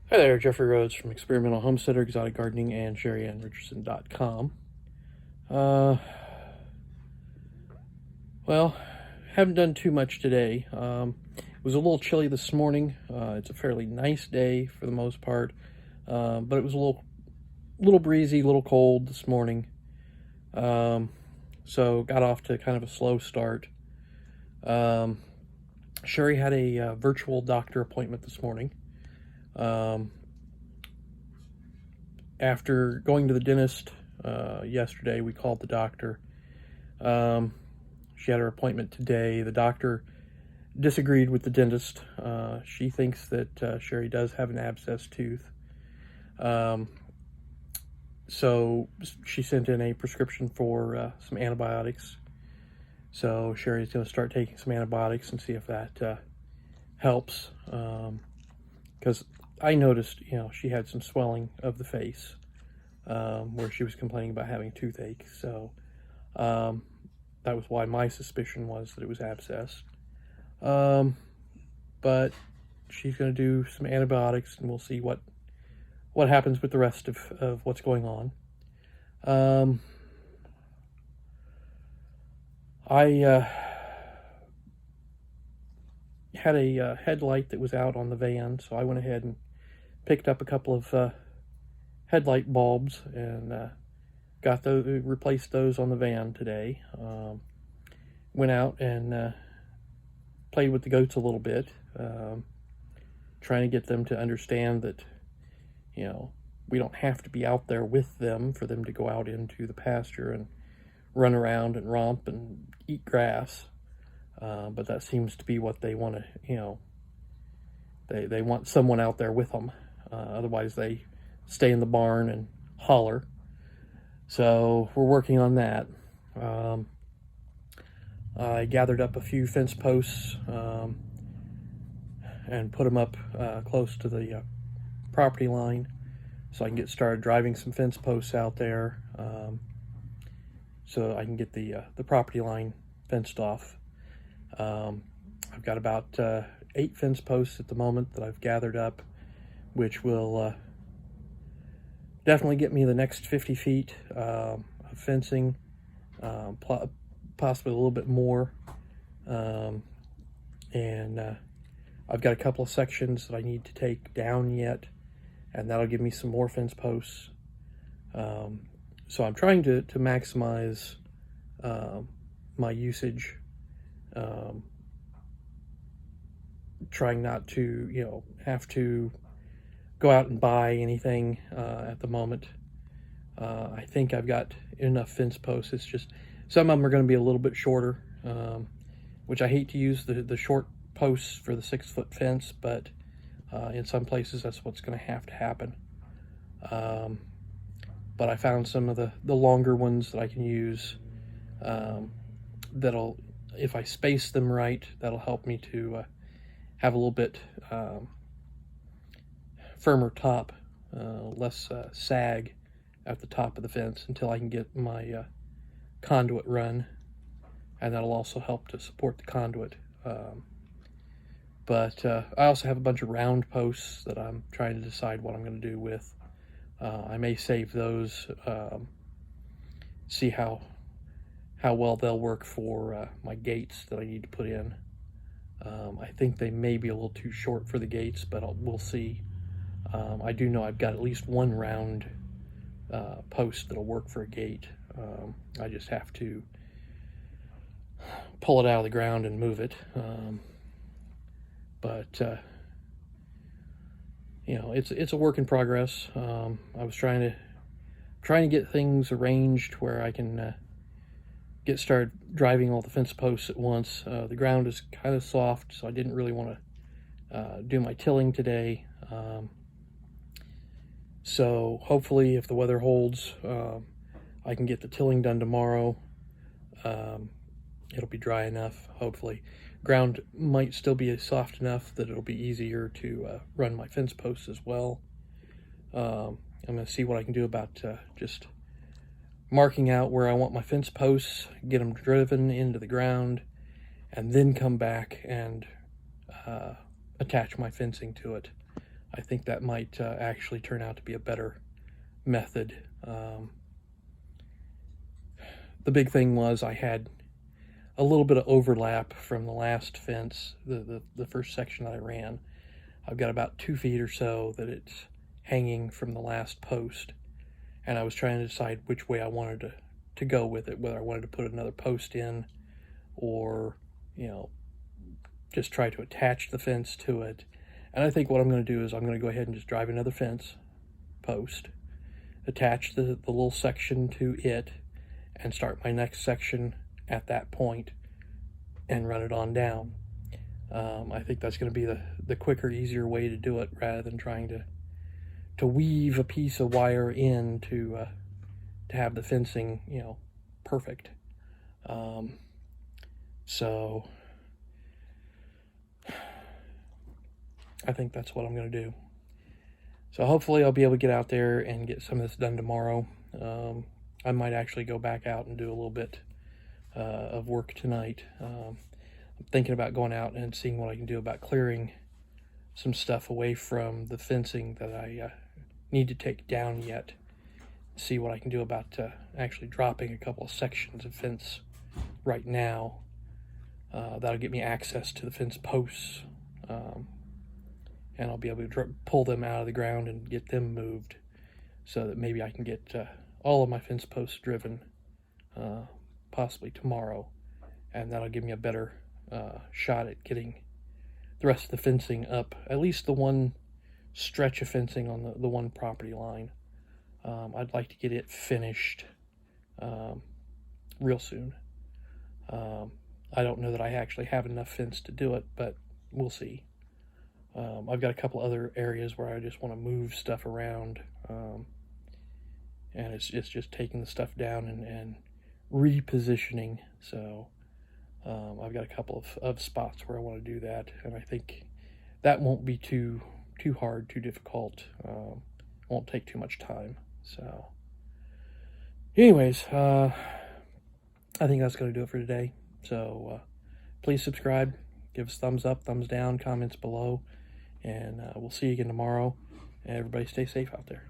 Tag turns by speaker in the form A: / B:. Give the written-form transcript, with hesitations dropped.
A: Hi there, Jeffrey Rhoades from Experimental Homesteader, Exotic Gardening, and Sheri and Richerson.com. Well, haven't done too much today. It was a little chilly this morning. It's a fairly nice day for the most part, but it was a little breezy, a little cold this morning. So got off to kind of a slow start. Sheri had a virtual doctor appointment this morning. After going to the dentist yesterday, we called the doctor. She had her appointment today. The doctor disagreed with the dentist. She thinks that Sheri does have an abscess tooth. So she sent in a prescription for some antibiotics. So Sheri's going to start taking some antibiotics and see if that helps. Because I noticed, she had some swelling of the face where she was complaining about having toothache. So that was why my suspicion was that it was abscess. But she's going to do some antibiotics, and we'll see what happens with the rest of what's going on. I had a headlight that was out on the van, so I went ahead and picked up a couple of headlight bulbs and replaced those on the van today. Went out and played with the goats a little bit, trying to get them to understand that, we don't have to be out there with them for them to go out into the pasture and run around and romp and eat grass. But that seems to be what they want to, they want someone out there with them. Otherwise they stay in the barn and holler. So we're working on that. I gathered up a few fence posts and put them up close to the property line so I can get started driving some fence posts out there so I can get the property line fenced off. I've got about 8 fence posts at the moment that I've gathered up, which will definitely get me the next 50 feet of fencing, possibly a little bit more. And I've got a couple of sections that I need to take down yet, and that'll give me some more fence posts. So I'm trying to maximize my usage, trying not to, have to go out and buy anything at the moment. I think I've got enough fence posts. It's just some of them are going to be a little bit shorter, which I hate to use the short posts for the 6-foot fence, but in some places that's what's going to happen. But I found some of the longer ones that I can use that'll, if I space them right, that'll help me to have a little bit firmer top, less sag at the top of the fence until I can get my conduit run, and that'll also help to support the conduit. But I also have a bunch of round posts that I'm trying to decide what I'm going to do with. I may save those, see how well they'll work for my gates that I need to put in. I think they may be a little too short for the gates, but we'll see. I do know I've got at least one round post that'll work for a gate. I just have to pull it out of the ground and move it. But it's a work in progress. I was trying to get things arranged where I can get started driving all the fence posts at once. The ground is kind of soft, so I didn't really want to do my tilling today. So hopefully, if the weather holds, I can get the tilling done tomorrow. It'll be dry enough, hopefully. Ground might still be soft enough that it'll be easier to run my fence posts as well. I'm going to see what I can do about just marking out where I want my fence posts, get them driven into the ground, and then come back and attach my fencing to it. I think that might actually turn out to be a better method. The big thing was I had a little bit of overlap from the last fence, the first section that I ran. I've got about 2 feet or so that it's hanging from the last post, and I was trying to decide which way I wanted to go with it, whether I wanted to put another post in or, you know, just try to attach the fence to it. And I think what I'm going to do is I'm going to go ahead and just drive another fence post, attach the little section to it, and start my next section at that point and run it on down. I think that's going to be the quicker, easier way to do it, rather than trying to weave a piece of wire in to have the fencing, you know, perfect. So I think that's what I'm going to do. So hopefully I'll be able to get out there and get some of this done tomorrow. I might actually go back out and do a little bit of work tonight. I'm thinking about going out and seeing what I can do about clearing some stuff away from the fencing that I need to take down yet. See what I can do about actually dropping a couple of sections of fence right now. That'll get me access to the fence posts, and I'll be able to pull them out of the ground and get them moved, so that maybe I can get all of my fence posts driven possibly tomorrow, and that'll give me a better shot at getting the rest of the fencing up, at least the one stretch of fencing on the one property line. I'd like to get it finished real soon. I don't know that I actually have enough fence to do it, but we'll see. I've got a couple other areas where I just want to move stuff around, and it's just taking the stuff down and repositioning. So I've got a couple of spots where I want to do that, and I think that won't be too hard, too difficult. Won't take too much time. So anyways, I think that's going to do it for today. So please subscribe, give us thumbs up, thumbs down, comments below, and we'll see you again tomorrow. And everybody stay safe out there.